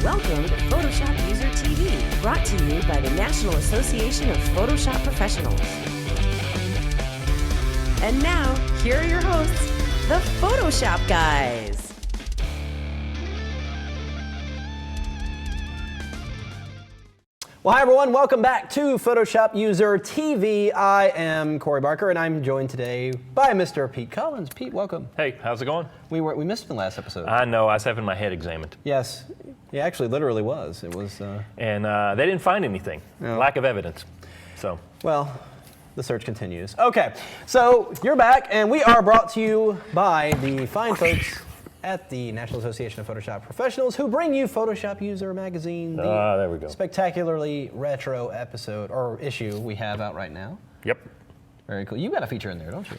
Welcome to Photoshop User TV, brought to you by the National Association of Photoshop Professionals. And now, here are your hosts, the Photoshop guys. Well, hi everyone, welcome back to Photoshop User TV. I am Corey Barker, and I'm joined today by Mr. Pete Collins. Pete, welcome. Hey, how's it going? We missed the last episode. I know, I was having my head examined. Yes, it actually literally was. It was. And they didn't find anything. No. Lack of evidence. So. Well, the search continues. Okay, so you're back, and we are brought to you by the fine folks at the National Association of Photoshop Professionals, who bring you Photoshop User Magazine, the there we go. spectacularly retro episode or issue we have out right now. Yep. Very cool. You got a feature in there, don't you?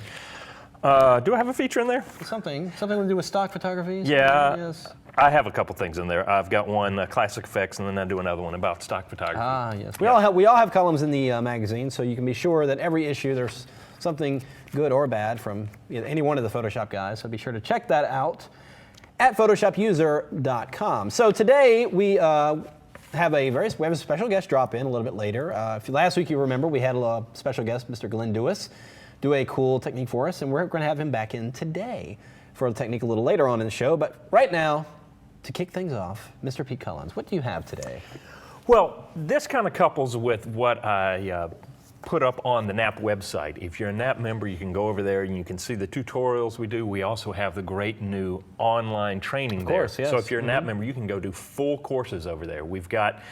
Do I have a feature in there? Something to do with stock photography? Yeah. Yes. I have a couple things in there. I've got one, classic effects, and then I do another one about stock photography. Ah, yes. We all have columns in the magazine, so you can be sure that every issue there's something good or bad from any one of the Photoshop guys. So be sure to check that out at photoshopuser.com. So today we have a special guest drop in a little bit later. Last week, you remember, we had a special guest, Mr. Glyn Dewis, do a cool technique for us, and we're going to have him back in today for a technique a little later on in the show. But right now, to kick things off, Mr. Pete Collins, what do you have today? Well, this kind of couples with what I put up on the NAP website. If you're a NAP member, you can go over there and you can see the tutorials we do. We also have the great new online training there. Yes. So if you're a NAP member, you can go do full courses over there. We've got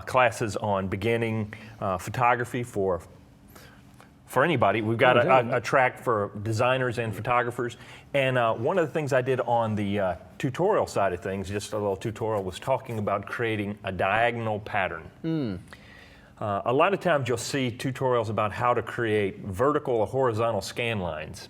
classes on beginning photography for anybody. We've got a track for designers and photographers. And one of the things I did on the tutorial side of things, just a little tutorial, was talking about creating a diagonal pattern. A lot of times you'll see tutorials about how to create vertical or horizontal scan lines.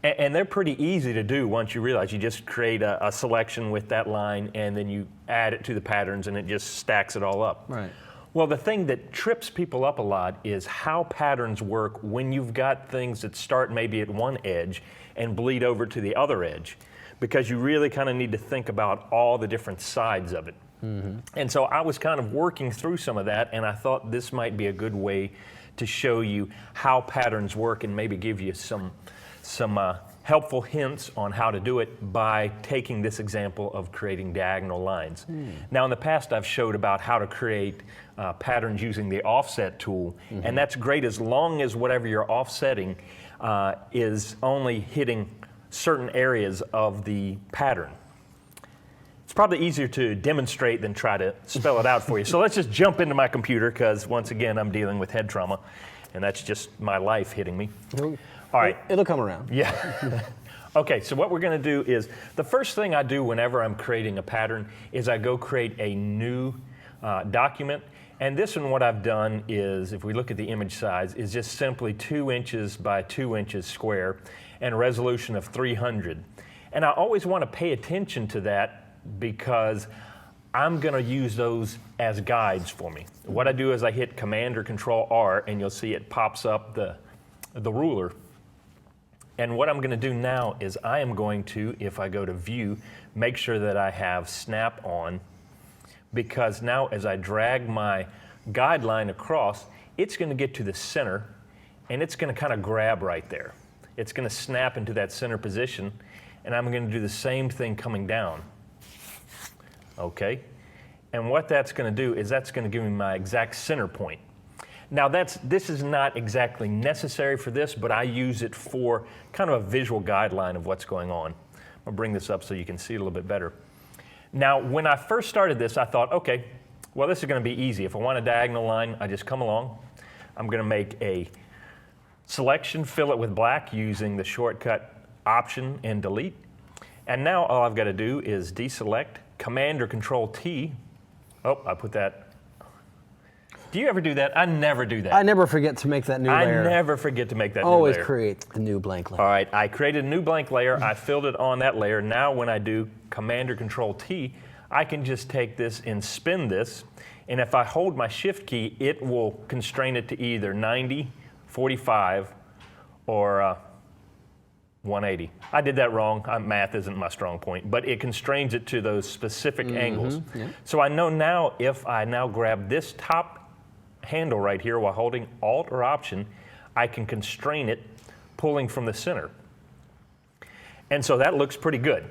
And they're pretty easy to do once you realize you just create a selection with that line and then you add it to the patterns and it just stacks it all up. Right. Well, the thing that trips people up a lot is how patterns work when you've got things that start maybe at one edge and bleed over to the other edge, because you really kind of need to think about all the different sides of it. And so I was kind of working through some of that, and I thought this might be a good way to show you how patterns work and maybe give you some helpful hints on how to do it by taking this example of creating diagonal lines. Now, in the past, I've showed about how to create patterns using the offset tool, and that's great as long as whatever you're offsetting is only hitting certain areas of the pattern. It's probably easier to demonstrate than try to spell it out for you. So let's just jump into my computer, because once again, I'm dealing with head trauma, and that's just my life hitting me. All right. It'll come around. Yeah. Okay, so what we're going to do is, the first thing I do whenever I'm creating a pattern is I go create a new document. And this one, what I've done is, if we look at the image size, is just simply 2 inches by 2 inches square and a resolution of 300. And I always want to pay attention to that, because I'm going to use those as guides for me. What I do is I hit Command or Control R, and you'll see it pops up the ruler. And what I'm going to do now is I am going to, if I go to View, make sure that I have Snap on, because now as I drag my guideline across, it's going to get to the center, and it's going to kind of grab right there. It's going to snap into that center position, and I'm going to do the same thing coming down. Okay, and what that's going to do is that's going to give me my exact center point. Now this is not exactly necessary for this, but I use it for kind of a visual guideline of what's going on. I'll bring this up so you can see it a little bit better. Now, when I first started this, I thought, okay, well, this is going to be easy. If I want a diagonal line, I just come along. I'm going to make a selection, fill it with black using the shortcut Option and Delete. And now all I've got to do is deselect, Command or Control T. Oh, I put that. Do you ever do that? I never do that. I never forget to make that new layer. I never forget to make that new layer. Always create the new blank layer. All right, I created a new blank layer. I filled it on that layer. Now when I do Command or Control T, I can just take this and spin this. And if I hold my Shift key, it will constrain it to either 90, 45, or 180. I did that wrong. Math isn't my strong point, but it constrains it to those specific angles. Yeah. So I know now if I now grab this top handle right here while holding Alt or Option, I can constrain it pulling from the center. And so that looks pretty good.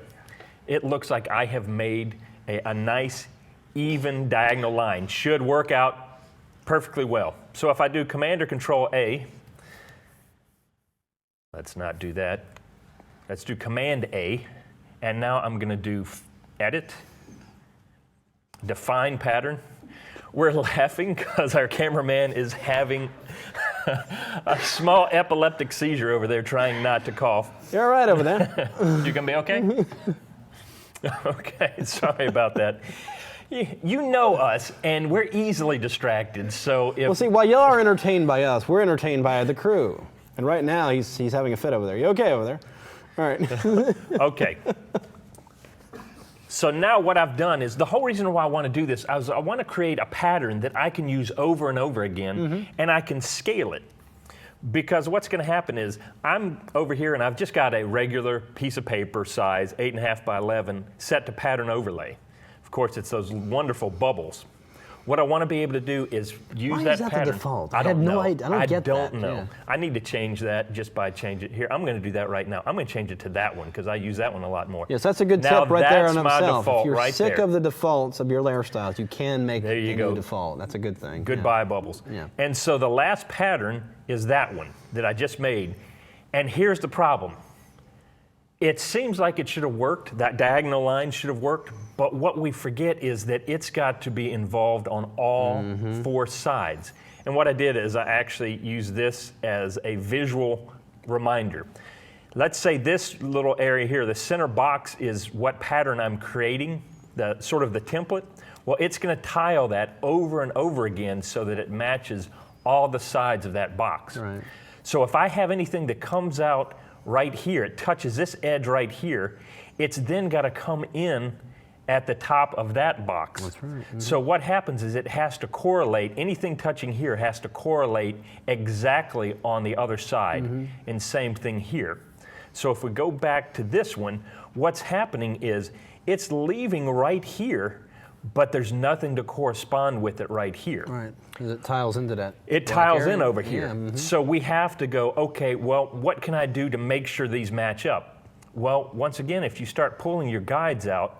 It looks like I have made a nice, even diagonal line. Should work out perfectly well. So if I do Command or Control A, let's not do that. Let's do Command A, and now I'm going to do Edit, Define Pattern. We're laughing because our cameraman is having a small epileptic seizure over there trying not to cough. You're all right over there. You gonna be okay? Okay, sorry about that. You know us, and we're easily distracted, so if... Well, see, while y'all are entertained by us, we're entertained by the crew. And right now, he's having a fit over there. You okay over there? All right. Okay. So now what I've done is, the whole reason why I want to do this, I want to create a pattern that I can use over and over again, and I can scale it. Because what's going to happen is, I'm over here and I've just got a regular piece of paper size, 8.5 by 11, set to pattern overlay. Of course, it's those wonderful bubbles. What I want to be able to do is use Why that is that pattern. the default? I don't know. I don't get that. I don't know. Yeah. I need to change that just by changing it here. I'm going to do that right now. I'm going to change it to that one because I use that one a lot more. Yes, that's a good Now tip right there on that's my itself. default If you're right sick there. of the defaults of your layer styles, you can make There you a go. new default. That's a good thing. Goodbye bubbles. Yeah. And so the last pattern is that one that I just made. And here's the problem. It seems like it should have worked, that diagonal line should have worked, but what we forget is that it's got to be involved on all 4 sides. And what I did is I actually used this as a visual reminder. Let's say this little area here, the center box is what pattern I'm creating, the sort of the template. Well, it's going to tile that over and over again so that it matches all the sides of that box. Right. So if I have anything that comes out right here, it touches this edge right here, it's then got to come in at the top of that box. That's right. So what happens is it has to correlate, anything touching here has to correlate exactly on the other side, and same thing here. So if we go back to this one, what's happening is it's leaving right here, but there's nothing to correspond with it right here. Right, because it tiles into that. It black tiles area. in over here. Yeah, So we have to go, okay, well, what can I do to make sure these match up? Well, once again, if you start pulling your guides out,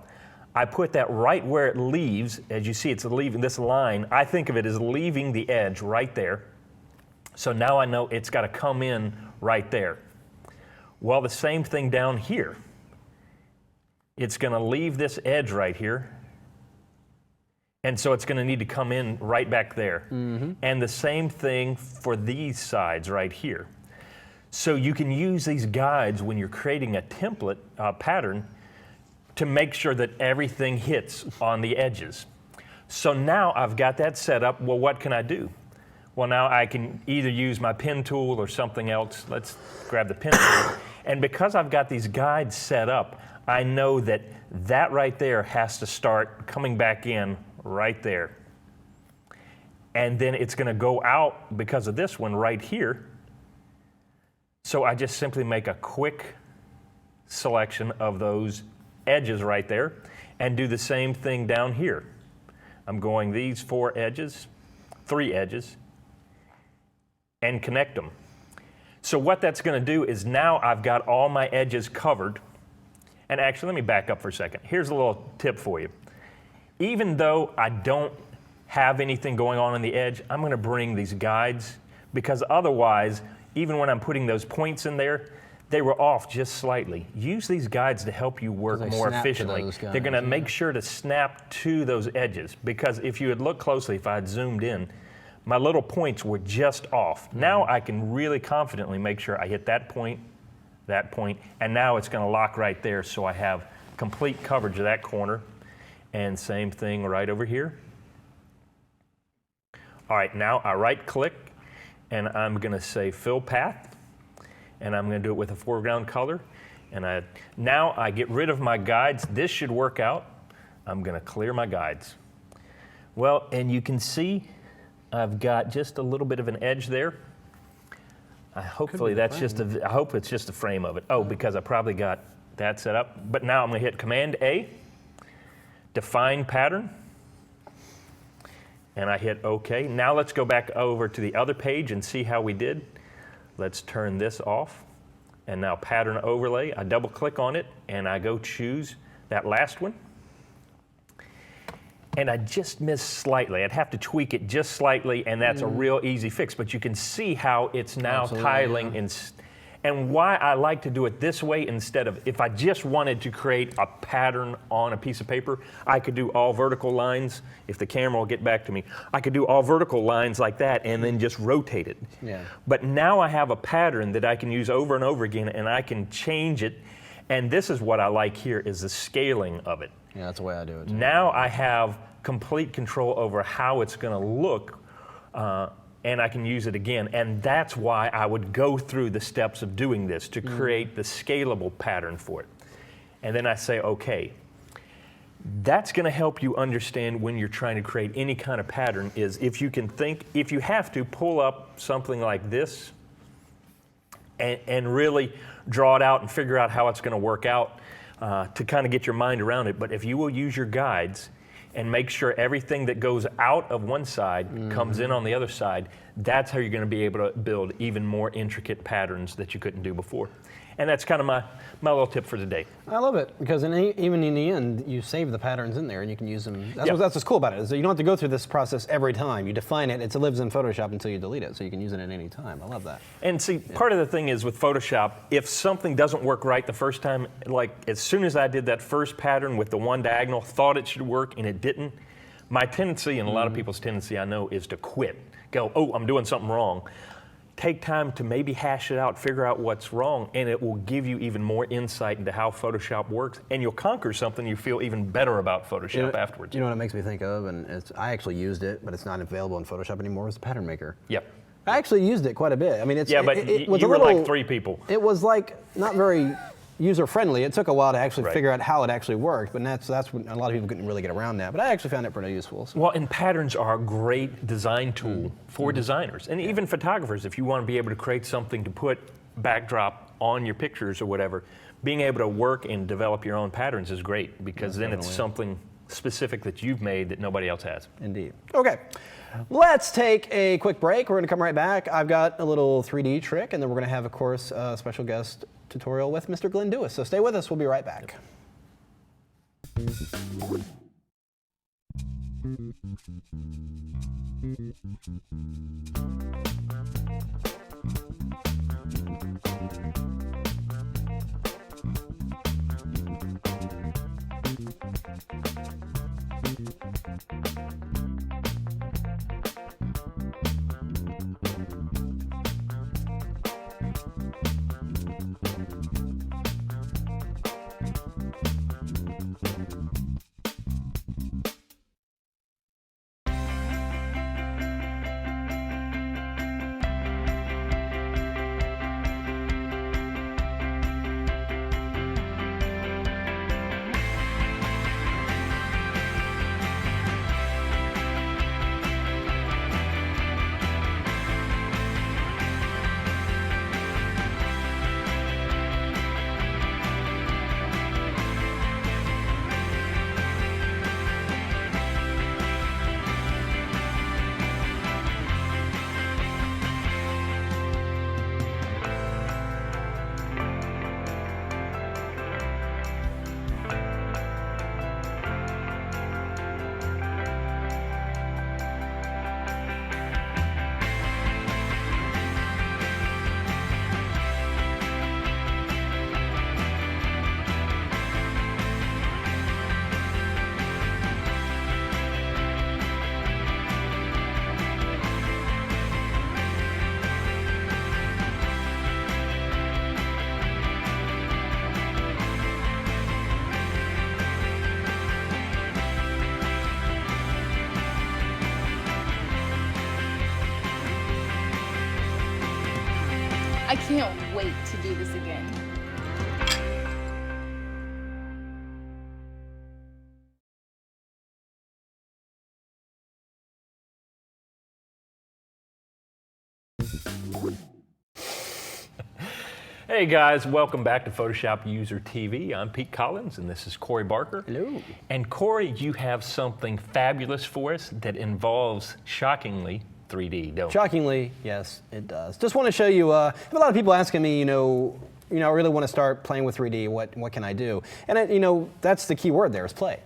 I put that right where it leaves. As you see, it's leaving this line. I think of it as leaving the edge right there. So now I know it's got to come in right there. Well, the same thing down here. It's going to leave this edge right here. And so it's going to need to come in right back there. And the same thing for these sides right here. So you can use these guides when you're creating a template pattern to make sure that everything hits on the edges. So now I've got that set up. Well, what can I do? Well, now I can either use my pen tool or something else. Let's grab the pen tool. And because I've got these guides set up, I know that that right there has to start coming back in right there. And then it's going to go out because of this one right here. So I just simply make a quick selection of those edges right there and do the same thing down here. I'm going these 4 edges, 3 edges, and connect them. So what that's going to do is now I've got all my edges covered. And actually, let me back up for a second. Here's a little tip for you. Even though I don't have anything going on the edge, I'm going to bring these guides, because otherwise, even when I'm putting those points in there, they were off just slightly. Use these guides to help you work They more snap to efficiently. those guides, They're going to yeah. make sure to snap to those edges, because if you had looked closely, if I had zoomed in, my little points were just off. Now I can really confidently make sure I hit that point, and now it's going to lock right there, so I have complete coverage of that corner. And same thing right over here. All right, now I right-click, and I'm going to say Fill Path, and I'm going to do it with a foreground color. And now I get rid of my guides. This should work out. I'm going to clear my guides. Well, and you can see I've got just a little bit of an edge there. Hopefully that's just I hope it's just a frame of it. Oh, because I probably got that set up. But now I'm going to hit Command A, define pattern, and I hit OK. Now let's go back over to the other page and see how we did. Let's turn this off. And now pattern overlay, I double click on it and I go choose that last one. And I just missed slightly. I'd have to tweak it just slightly, and that's a real easy fix. But you can see how it's now tiling. And why I like to do it this way instead of, if I just wanted to create a pattern on a piece of paper, I could do all vertical lines. If the camera will get back to me, I could do all vertical lines like that and then just rotate it. Yeah. But now I have a pattern that I can use over and over again, and I can change it. And this is what I like here, is the scaling of it. Yeah, that's the way I do it too. Now I have complete control over how it's going to look, and I can use it again. And that's why I would go through the steps of doing this, to create the scalable pattern for it. And then I say, okay. That's going to help you understand when you're trying to create any kind of pattern, is if you can think, if you have to pull up something like this and really draw it out and figure out how it's going to work out, to kind of get your mind around it. But if you will use your guides and make sure everything that goes out of one side comes in on the other side, that's how you're going to be able to build even more intricate patterns that you couldn't do before. And that's kind of my little tip for today. I love it, because even in the end, you save the patterns in there and you can use them. That's what's cool about it, is that you don't have to go through this process every time. You define it, it lives in Photoshop until you delete it, so you can use it at any time. I love that. And see, part of the thing is with Photoshop, if something doesn't work right the first time, like as soon as I did that first pattern with the one diagonal, thought it should work and it didn't, my tendency, and a lot of people's tendency I know, is to quit. Go, oh, I'm doing something wrong. Take time to maybe hash it out, figure out what's wrong, and it will give you even more insight into how Photoshop works, and you'll conquer something you feel even better about Photoshop afterwards. You know what it makes me think of, and I actually used it, but it's not available in Photoshop anymore, is the Pattern Maker. Yep. I actually used it quite a bit. I mean, it was you were like 3 people. It was like not very user-friendly. It took a while to actually figure out how it actually worked, but that's when a lot of people couldn't really get around that. But I actually found it pretty useful. So. Well, and patterns are a great design tool for designers, and even photographers. If you want to be able to create something to put backdrop on your pictures or whatever, being able to work and develop your own patterns is great, because then it's something specific that you've made that nobody else has. Indeed. Okay. Let's take a quick break. We're going to come right back. I've got a little 3D trick, and then we're going to have, of course, a special guest tutorial with Mr. Glyn Dewis. So stay with us. We'll be right back. I can't wait to do this again. Hey guys, welcome back to Photoshop User TV. I'm Pete Collins and this is Corey Barker. Hello. And Corey, you have something fabulous for us that involves, shockingly, 3D, don't you? Shockingly, yes, it does. Just want to show you, I have a lot of people asking me, I really want to start playing with 3D, what can I do? And that's the key word there is play.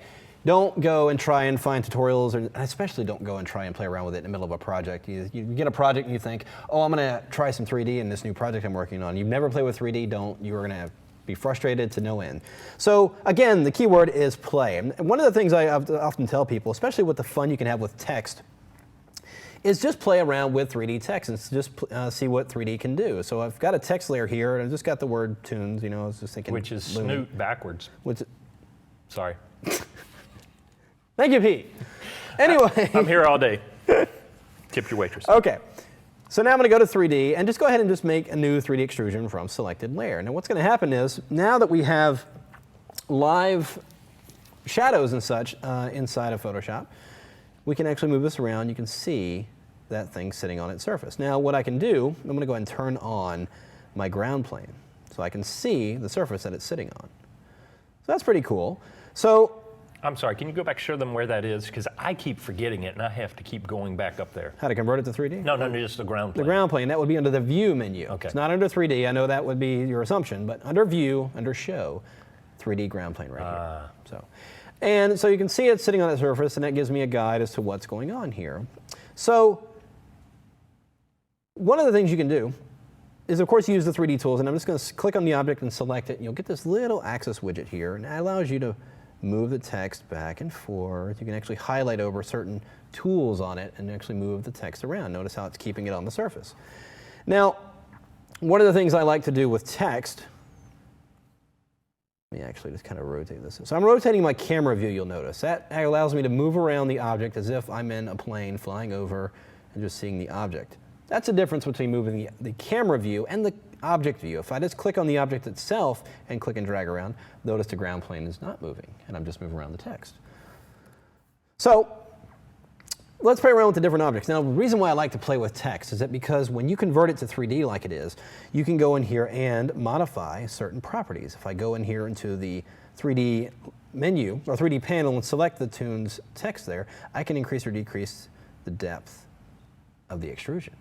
Don't go and try and find tutorials, and especially don't go and try and play around with it in the middle of a project. You get a project and you think, oh, I'm going to try some 3D in this new project I'm working on. You've never played with 3D, you're going to be frustrated to no end. So again, the key word is play. And one of the things I often tell people, especially with the fun you can have with text, is just play around with 3D text and just see what 3D can do. So I've got a text layer here, and I've just got the word tunes, I was just thinking. Which is snoot backwards. Sorry. Thank you, Pete. Anyway. I'm here all day. Tip your waitress. Okay. So now I'm going to go to 3D and just go ahead and just make a new 3D extrusion from selected layer. Now what's going to happen is, now that we have live shadows and such inside of Photoshop, we can actually move this around. You can see that thing sitting on its surface. Now what I can do, I'm going to go ahead and turn on my ground plane so I can see the surface that it's sitting on. So that's pretty cool. So I'm sorry, can you go back, show them where that is? Because I keep forgetting it and I have to keep going back up there. how to convert it to 3D? No, just the ground plane. The ground plane, that would be under the View menu. Okay. It's not under 3D. I know that would be your assumption, but under View, under Show, 3D ground plane right here. So you can see it sitting on that surface, and that gives me a guide as to what's going on here. So one of the things you can do is, of course, use the 3D tools, and I'm just going to click on the object and select it, and you'll get this little axis widget here, and that allows you to move the text back and forth. You can actually highlight over certain tools on it and actually move the text around. Notice how it's keeping it on the surface. Now, one of the things I like to do with text, let me actually just kind of rotate this. So I'm rotating my camera view, you'll notice. That allows me to move around the object as if I'm in a plane flying over and just seeing the object. That's the difference between moving the camera view and the object view. If I just click on the object itself and click and drag around, notice the ground plane is not moving, and I'm just moving around the text. So let's play around with the different objects. Now, the reason why I like to play with text is that because when you convert it to 3D like it is, you can go in here and modify certain properties. If I go in here into the 3D menu or 3D panel and select the tunes text there, I can increase or decrease the depth of the extrusion.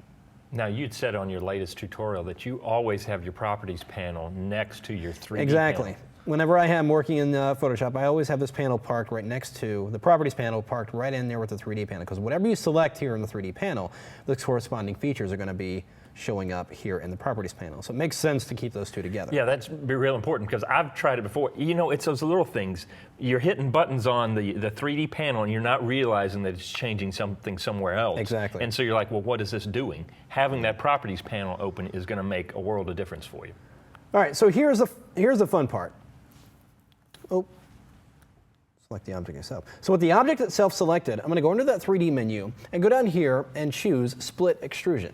Now, you'd said on your latest tutorial that you always have your properties panel next to your 3D Exactly. panel. Whenever I am working in Photoshop, I always have this panel parked right next to the properties panel, parked right in there with the 3D panel, because whatever you select here in the 3D panel, the corresponding features are going to be showing up here in the properties panel. So it makes sense to keep those two together. Yeah, that's real important, because I've tried it before. It's those little things. You're hitting buttons on the 3D panel and you're not realizing that it's changing something somewhere else. Exactly. And so you're like, well, what is this doing? Having that properties panel open is going to make a world of difference for you. All right, so here's the fun part. Oh, select the object itself. So with the object itself selected, I'm going to go into that 3D menu and go down here and choose Split Extrusion.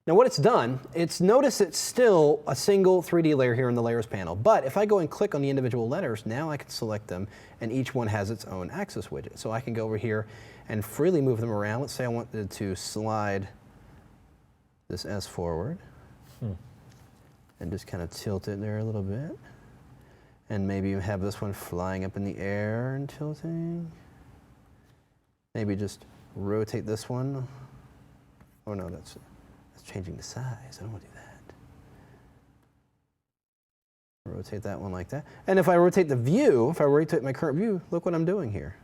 Now what it's done, notice it's still a single 3D layer here in the Layers panel, but if I go and click on the individual letters, now I can select them, and each one has its own axis widget. So I can go over here and freely move them around. Let's say I wanted to slide this S forward and just kind of tilt it there a little bit. And maybe have this one flying up in the air and tilting. Maybe just rotate this one. Oh no, that's changing the size. I don't want to do that. Rotate that one like that. And if I rotate the view, if I rotate my current view, look what I'm doing here.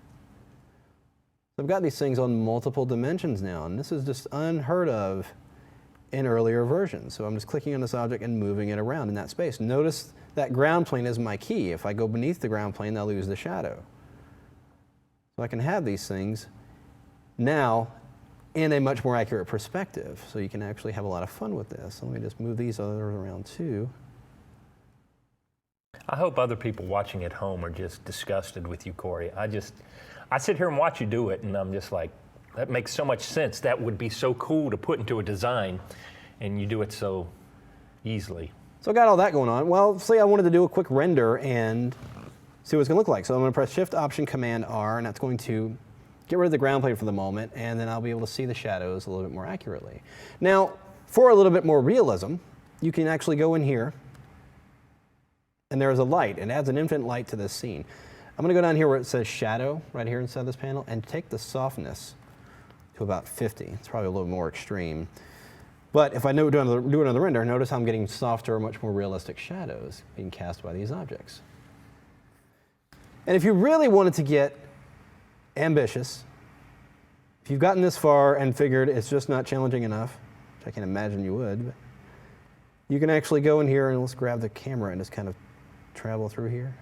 I've got these things on multiple dimensions now, and this is just unheard of in earlier versions. So I'm just clicking on this object and moving it around in that space. Notice that ground plane is my key. If I go beneath the ground plane, I'll lose the shadow. So I can have these things now in a much more accurate perspective. So you can actually have a lot of fun with this. So let me just move these others around too. I hope other people watching at home are just disgusted with you, Corey. I sit here and watch you do it, and I'm just like, that makes so much sense. That would be so cool to put into a design, and you do it so easily. So I got all that going on. Well, say I wanted to do a quick render and see what it's going to look like. So I'm going to press Shift, Option, Command, R, and that's going to get rid of the ground plane for the moment, and then I'll be able to see the shadows a little bit more accurately. Now, for a little bit more realism, you can actually go in here, and there is a light. It adds an infinite light to this scene. I'm going to go down here where it says shadow, right here inside this panel, and take the softness to about 50. It's probably a little more extreme. But if I do it on the render, notice how I'm getting softer, much more realistic shadows being cast by these objects. And if you really wanted to get ambitious, if you've gotten this far and figured it's just not challenging enough, which I can imagine you would, you can actually go in here and let's grab the camera and just kind of travel through here.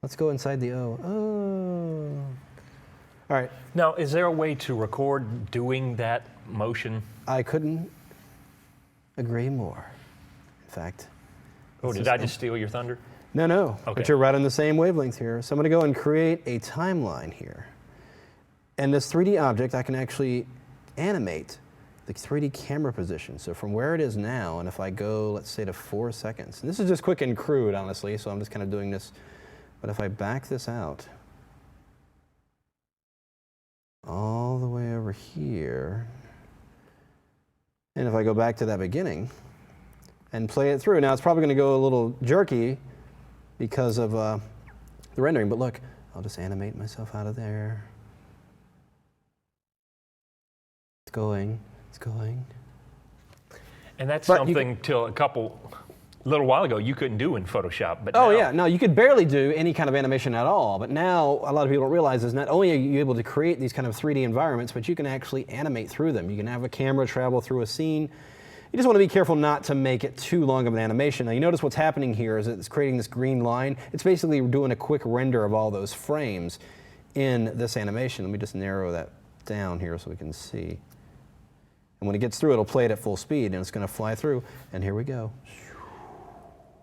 Let's go inside the O. Oh. All right. Now, is there a way to record doing that motion? I couldn't agree more. In fact. Oh, did I just steal your thunder? No. Okay. But you're right on the same wavelength here. So I'm going to go and create a timeline here. And this 3D object, I can actually animate the 3D camera position. So from where it is now, and if I go, let's say, to 4 seconds. And this is just quick and crude, honestly, so I'm just kind of doing this. But if I back this out all the way over here, and if I go back to that beginning and play it through, now it's probably going to go a little jerky because of the rendering, but look, I'll just animate myself out of there. It's going. And that's But something till a little while ago you couldn't do in Photoshop. But Oh now, yeah, no, you could barely do any kind of animation at all. But now a lot of people don't realize is not only are you able to create these kind of 3D environments, but you can actually animate through them. You can have a camera travel through a scene. You just want to be careful not to make it too long of an animation. Now you notice what's happening here is it's creating this green line. It's basically doing a quick render of all those frames in this animation. Let me just narrow that down here so we can see. And when it gets through, it'll play it at full speed, and it's going to fly through. And here we go.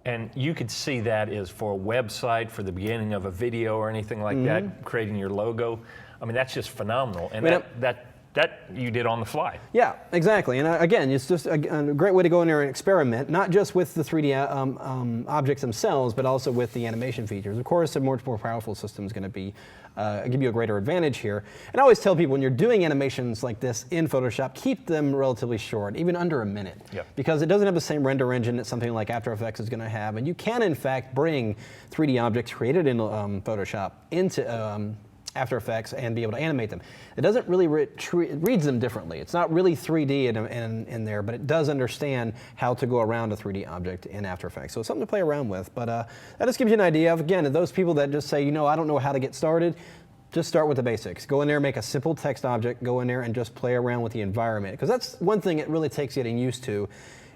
And you could see that is for a website, for the beginning of a video or anything like that, creating your logo. I mean, that's just phenomenal. And that you did on the fly. Yeah, exactly. And again, it's just a great way to go in there and experiment, not just with the 3D objects themselves, but also with the animation features. Of course, a much more powerful system is going to be give you a greater advantage here. And I always tell people when you're doing animations like this in Photoshop, keep them relatively short, even under a minute, because it doesn't have the same render engine that something like After Effects is going to have. And you can, in fact, bring 3D objects created in Photoshop into After Effects and be able to animate them. It doesn't really it reads them differently. It's not really 3D in there, but it does understand how to go around a 3D object in After Effects. So it's something to play around with. But that just gives you an idea of, again, those people that just say, I don't know how to get started, just start with the basics. Go in there, make a simple text object, go in there and just play around with the environment. Because that's one thing it really takes getting used to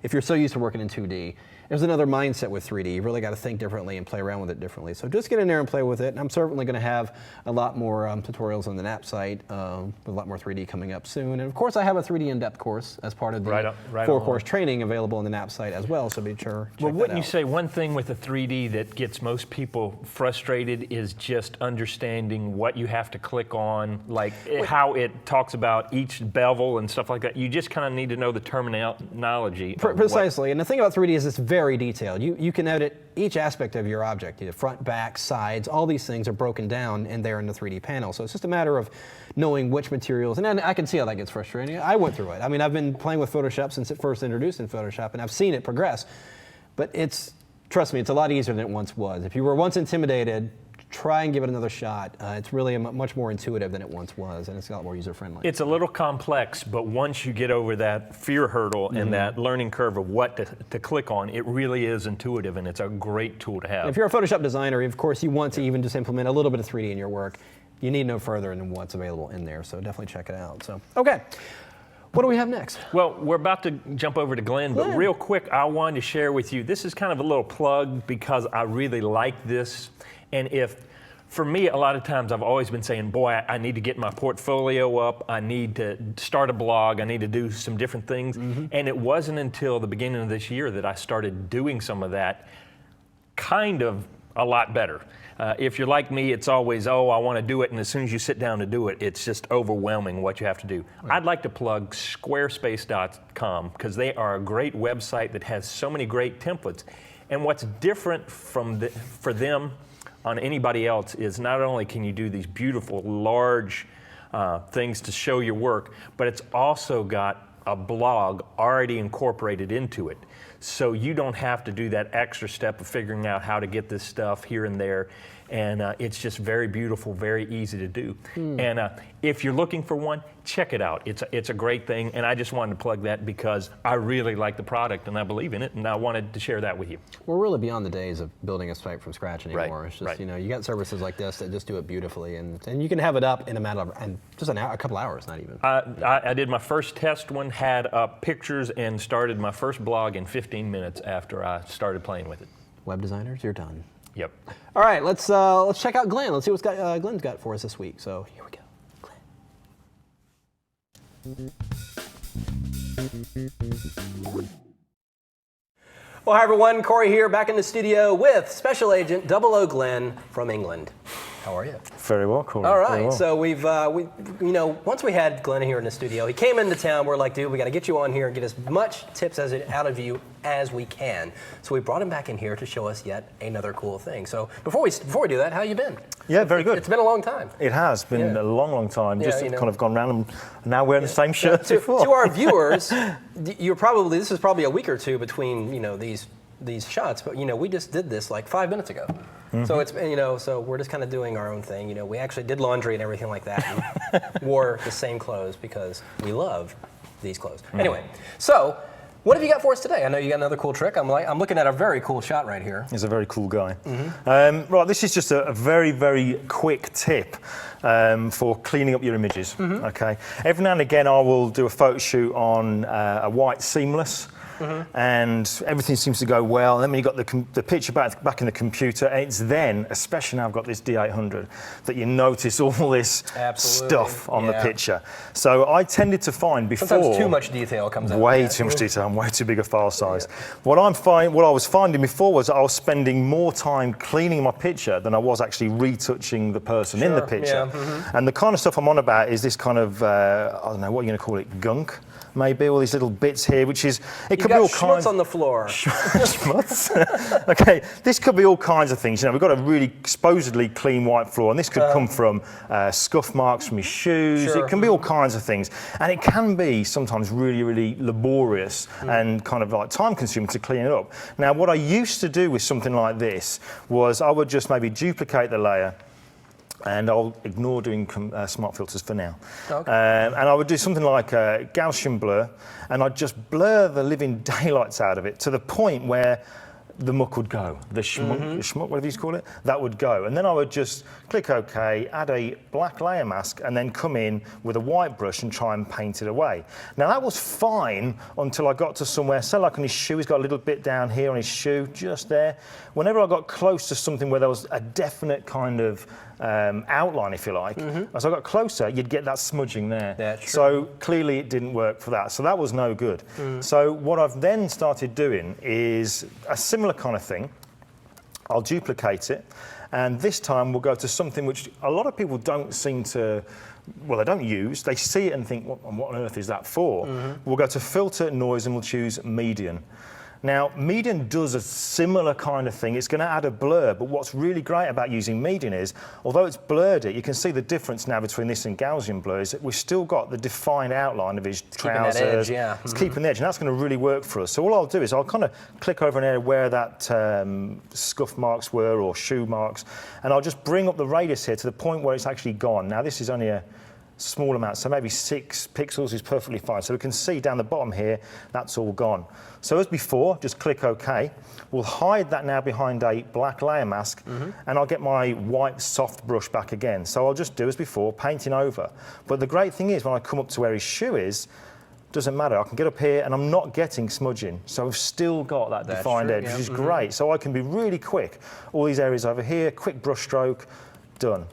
if you're so used to working in 2D. There's another mindset with 3D. You really got to think differently and play around with it differently. So just get in there and play with it. And I'm certainly going to have a lot more tutorials on the NAP site, with a lot more 3D coming up soon. And of course, I have a 3D in-depth course as part of the 4-course training available on the NAP site as well. So be sure to check Well, wouldn't that you out. say one thing with the 3D that gets most people frustrated is just understanding what you have to click on, like how it talks about each bevel and stuff like that? You just kind of need to know the terminology. Precisely. And the thing about 3D is it's very detailed. You can edit each aspect of your object, either front, back, sides, all these things are broken down in there in the 3D panel. So it's just a matter of knowing which materials, and I can see how that gets frustrating. I went through it. I mean, I've been playing with Photoshop since it first introduced in Photoshop, and I've seen it progress. But trust me, it's a lot easier than it once was. If you were once intimidated, try and give it another shot. It's really much more intuitive than it once was, and it's a lot more user-friendly. It's a little complex, but once you get over that fear hurdle and that learning curve of what to click on, it really is intuitive, and it's a great tool to have. If you're a Photoshop designer, of course, you want to even just implement a little bit of 3D in your work. You need no further than what's available in there, so definitely check it out. So, okay. What do we have next? Well, we're about to jump over to Glyn, but real quick, I wanted to share with you, this is kind of a little plug because I really like this. And for me, a lot of times I've always been saying, boy, I need to get my portfolio up. I need to start a blog. I need to do some different things. And it wasn't until the beginning of this year that I started doing some of that kind of a lot better. If you're like me, it's always, I want to do it. And as soon as you sit down to do it, it's just overwhelming what you have to do. Right. I'd like to plug Squarespace.com because they are a great website that has so many great templates. And what's different for them on anybody else is not only can you do these beautiful, large things to show your work, but it's also got a blog already incorporated into it. So you don't have to do that extra step of figuring out how to get this stuff here and there. And it's just very beautiful, very easy to do. And if you're looking for one, check it out. It's a great thing, and I just wanted to plug that because I really like the product and I believe in it, and I wanted to share that with you. We're really beyond the days of building a site from scratch anymore. Right, It's just, right. you know, you got services like this that just do it beautifully, and you can have it up in a matter of, and just an hour, a couple hours, not even. I did my first test one, had pictures, and started my first blog in 15 minutes after I started playing with it. Web designers, you're done. Yep. All right, let's check out Glyn. Let's see what Glyn's got for us this week. So here we go, Glyn. Well, hi everyone, Corey here, back in the studio with Special Agent 00 Glyn from England. How are you? Very well, Corey. All Very right, well. so we, you know, once we had Glyn here in the studio, he came into town. We're like, dude, we got to get you on here and get as much tips out of you as we can. So we brought him back in here to show us yet another cool thing. So before we do that, how you been? Yeah, very good. It's been a long time. It has been a long, long time. Yeah, Just you know. kind of gone round and now wearing the same shirt To before. our viewers, this is probably a week or two between, you know, these shots, but you know, we just did this like 5 minutes ago. So it's, you know, so we're just kind of doing our own thing. You know, we actually did laundry and everything like that and wore the same clothes because we love these clothes. Anyway, so what have you got for us today? I know you got another cool trick. I'm looking at a very cool shot right here. He's a very cool guy. Right, this is just a very, very quick tip for cleaning up your images. Okay, every now and again I will do a photo shoot on a white seamless. And everything seems to go well. And then when you got the picture back in the computer, and it's then, especially now I've got this D800, that you notice all this stuff on the picture. So I tended to find before Sometimes too much detail comes out. Way too much detail and way too big a file size. What I was finding before was I was spending more time cleaning my picture than I was actually retouching the person in the picture. And the kind of stuff I'm on about is this kind of I don't know what you're going to call it, gunk. Maybe all these little bits here, which is it could be all kinds. Schmutz on the floor. Schmutz. Okay, this could be all kinds of things. You know, we've got a really supposedly clean white floor, and this could come from scuff marks from your shoes. It can be all kinds of things, and it can be sometimes really, really laborious and kind of like time-consuming to clean it up. Now, what I used to do with something like this was I would just maybe duplicate the layer. And I'll ignore doing smart filters for now. Okay. And I would do something like a Gaussian blur, and I'd just blur the living daylights out of it to the point where the muck would go, the schmuck, whatever you call it, that would go. And then I would just click OK, add a black layer mask, and then come in with a white brush and try and paint it away. Now that was fine until I got to somewhere, say like on his shoe, he's got a little bit down here on his shoe, just there. Whenever I got close to something where there was a definite kind of outline, if you like, as I got closer, you'd get that smudging there. That's true. So clearly it didn't work for that. So that was no good. So what I've then started doing is a similar kind of thing. I'll duplicate it, and this time we'll go to something which a lot of people don't seem to, well, they don't use. They see it and think, what on earth is that for? We'll go to filter, noise, and we'll choose median. Now, median does a similar kind of thing. It's going to add a blur, but what's really great about using median is, although it's blurred it, you can see the difference now between this and Gaussian blur is that we've still got the defined outline of his trousers. Keeping that edge, yeah. It's keeping the edge, and that's going to really work for us. So all I'll do is I'll kind of click over an area where that scuff marks were or shoe marks, and I'll just bring up the radius here to the point where it's actually gone. Now, this is only a small amount, so maybe 6 pixels is perfectly fine. So we can see down the bottom here, that's all gone. So as before, just click OK. We'll hide that now behind a black layer mask, and I'll get my white soft brush back again. So I'll just do as before, painting over. But the great thing is when I come up to where his shoe is, doesn't matter, I can get up here and I'm not getting smudging. So I've still got that defined edge, which is great. So I can be really quick. All these areas over here, quick brush stroke, done.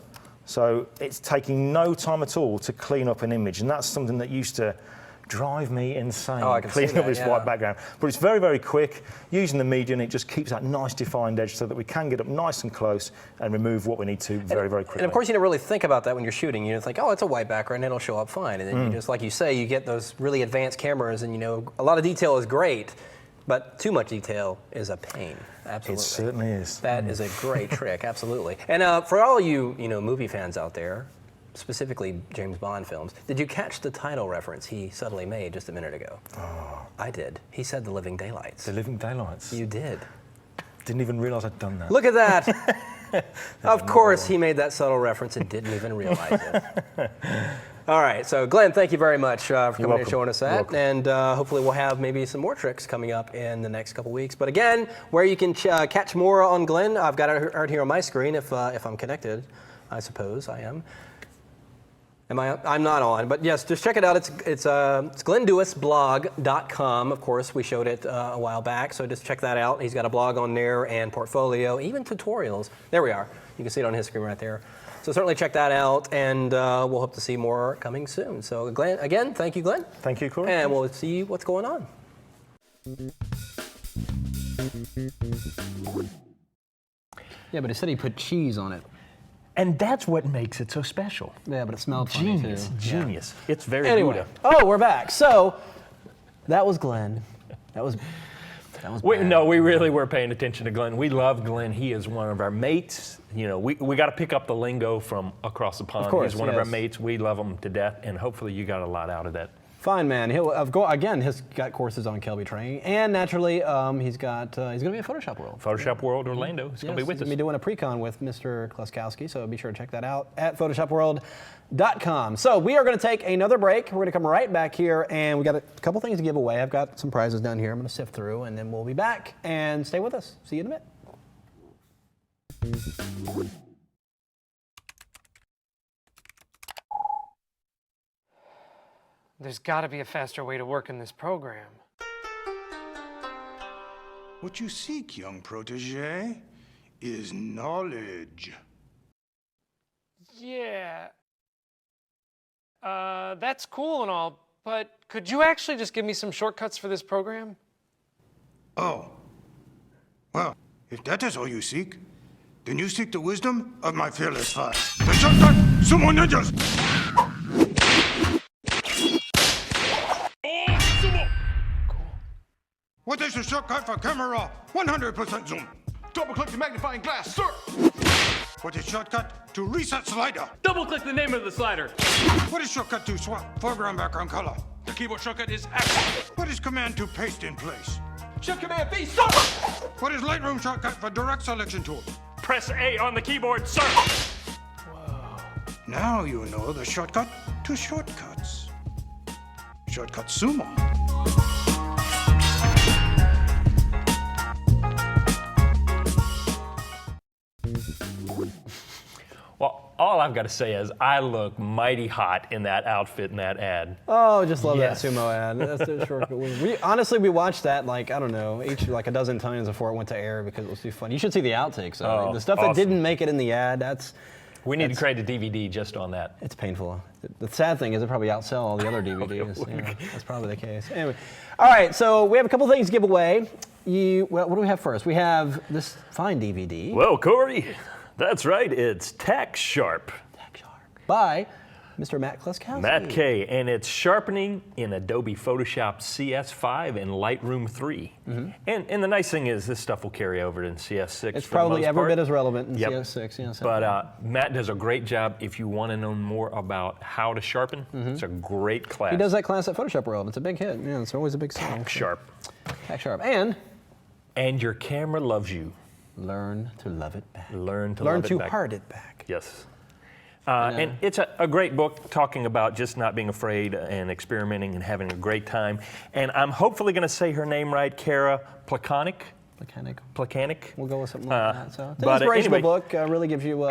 So it's taking no time at all to clean up an image, and that's something that used to drive me insane, cleaning up this white background. But it's very, very quick. Using the median, it just keeps that nice defined edge so that we can get up nice and close and remove what we need to very, very quickly. And of course, you don't really think about that when you're shooting. You think, oh, it's a white background, it'll show up fine. And then you just, like you say, you get those really advanced cameras, and you know, a lot of detail is great, but too much detail is a pain. Absolutely. It certainly is. That is a great trick, absolutely. And for all you movie fans out there, specifically James Bond films. Did you catch the title reference he subtly made just a minute ago? Oh. I did. He said The Living Daylights. The Living Daylights. You did. Didn't even realise I'd done that. Look at that. Of course he made that subtle reference and didn't even realize it. All right, so Glyn, thank you very much for coming and showing us that. And hopefully we'll have maybe some more tricks coming up in the next couple weeks. But again, where you can catch more on Glyn, I've got it right here on my screen if I'm connected. I suppose I am. I'm not on, but yes, just check it out. It's glyndewisblog.com. Of course, we showed it a while back, so just check that out. He's got a blog on there and portfolio, even tutorials. There we are. You can see it on his screen right there. So certainly check that out, and we'll hope to see more coming soon. So Glyn, again, thank you, Glyn. Thank you, Corey. And we'll see what's going on. Yeah, but he said he put cheese on it. And that's what makes it so special. Yeah, but it smelled funny Genius, too. genius. It's very Anyway, Gouda. oh, we're back. So that was Glyn. That was bad. No, we really were paying attention to Glyn. We love Glyn. He is one of our mates. You know, we got to pick up the lingo from across the pond. Of course, He's one of our mates. We love him to death, and hopefully you got a lot out of that. Fine, man. He's got courses on Kelby training, and naturally, he's going to be at Photoshop World. Photoshop World Orlando. He's going to be with He's us. going to be doing a pre-con with Mr. Kluskowski, so be sure to check that out at photoshopworld.com. So we are going to take another break. We're going to come right back here, and we got a couple things to give away. I've got some prizes down here. I'm going to sift through, and then we'll be back. And stay with us. See you in a bit. There's got to be a faster way to work in this program. What you seek, young protege, is knowledge. Yeah. That's cool and all, but could you actually just give me some shortcuts for this program? Oh. Well, if that is all you seek, then you seek the wisdom of my fearless five. The shortcut, sumo ninjas! What is the shortcut for camera 100% zoom? Double-click the magnifying glass, sir! What is shortcut to reset slider? Double-click the name of the slider. What is shortcut to swap foreground background color? The keyboard shortcut is X. What is command to paste in place? Shift Command V, sir! What is Lightroom shortcut for direct selection tool? Press A on the keyboard, sir! Now you know the shortcut to shortcuts. Shortcut sumo. Well, all I've got to say is I look mighty hot in that outfit in that ad. Oh, just love Yes. that sumo ad. That's the shortcut. Honestly, we watched that like, I don't know, each like a dozen times before it went to air because it was too fun. You should see the outtakes. Oh, the stuff awesome. that didn't make it in the ad, We need to create a DVD just on that. it's painful. The sad thing is it probably outsell all the other DVDs. Yeah, that's probably the case. Anyway, all right, so we have a couple things to give away. What do we have first? We have this fine DVD. Well, Corey, that's right. It's Tack Sharp. By Mr. Matt Kluskowski. Matt K. And it's sharpening in Adobe Photoshop CS5 and Lightroom 3. And the nice thing is this stuff will carry over in CS6. It's for the probably most every part. bit as relevant in Yep. CS6. Yes. But Matt does a great job. If you want to know more about how to sharpen, it's a great class. he does that class at Photoshop World. It's a big hit. Yeah, it's always a big sell. Tack Sharp. Tack Sharp. And And your camera loves you. learn to love it back. Learn to Learn love to it back. heart it back. Yes. And it's a great book talking about just not being afraid and experimenting and having a great time. And I'm hopefully going to say her name right, Kara Plakanik. Plakanik. We'll go with something like that. So it's an but inspirational anyway, book. Really gives you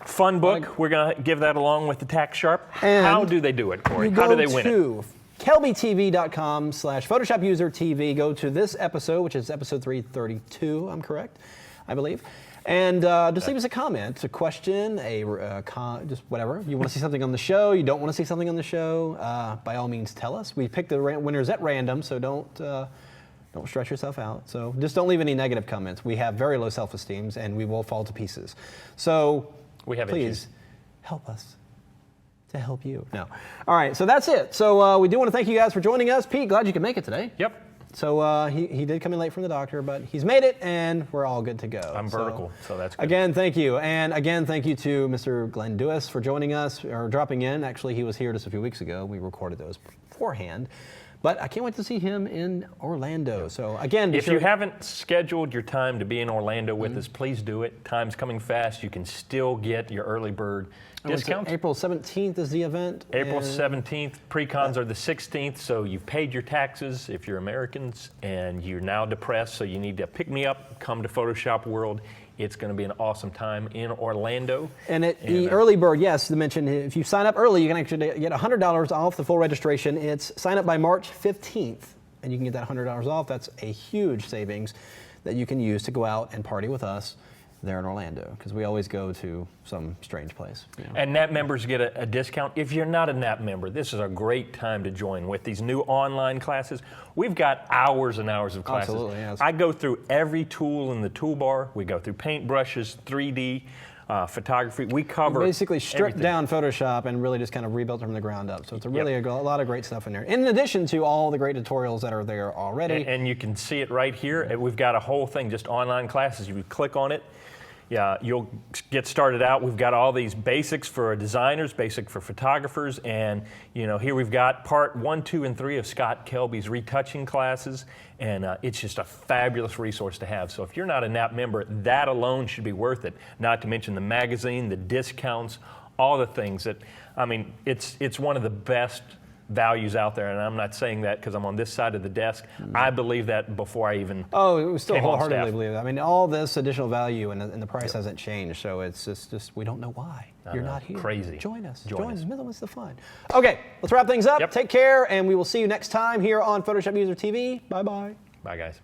fun book. We're going to give that along with the Tack Sharp. And How do they do it, Corey? you How go do they win it? to kelbytv.com/PhotoshopUserTV. Go to this episode, which is episode 332. I'm correct, I believe. And just leave us a comment, a question, just whatever. You want to see something on the show, you don't want to see something on the show, by all means tell us. We pick the winners at random, so don't stress yourself out. So just don't leave any negative comments. We have very low self-esteem and we will fall to pieces. So please issues. help us to help you. No. All right, so that's it. So we do want to thank you guys for joining us. Pete, glad you could make it today. Yep. So he did come in late from the doctor, but he's made it, and we're all good to go. I'm vertical, so that's good. Again, thank you. And again, thank you to Mr. Glyn Dewis for joining us, or dropping in. Actually, he was here just a few weeks ago. We recorded those beforehand. But I can't wait to see him in Orlando. So again, if you haven't scheduled your time to be in Orlando with us, please do it. Time's coming fast. You can still get your early bird discounts. April 17th is the event. April 17th. Pre-cons are the 16th, so you've paid your taxes if you're Americans, and you're now depressed, so you need to pick me up, come to Photoshop World. It's going to be an awesome time in Orlando. And the early bird, yes, to mention, if you sign up early, you can actually get $100 off the full registration. It's sign up by March 15th, and you can get that $100 off. That's a huge savings that you can use to go out and party with us there in Orlando, because we always go to some strange place. You know. And NAP members get a discount. If you're not a NAP member, this is a great time to join with these new online classes. We've got hours and hours of classes. Absolutely, yes. I go through every tool in the toolbar. We go through paintbrushes, 3D, photography. We cover basically stripped everything. down Photoshop and really just kind of rebuilt it from the ground up. So it's a really a lot of great stuff in there. In addition to all the great tutorials that are there already. And you can see it right here. We've got a whole thing, just online classes. You click on it. Yeah, you'll get started out. We've got all these basics for designers, basic for photographers, and here we've got part 1, 2, and 3 of Scott Kelby's retouching classes, and it's just a fabulous resource to have. So if you're not a NAP member, that alone should be worth it. Not to mention the magazine, the discounts, all the things that, it's one of the best values out there, and I'm not saying that because I'm on this side of the desk. I believe that before I even we still came on wholeheartedly staff. believe that. All this additional value and the price hasn't changed, so it's just we don't know why. You're not here. Crazy. Join us. Join us. Middle is the fun. Okay, let's wrap things up. Yep. Take care, and we will see you next time here on Photoshop User TV. Bye-bye. Bye, guys.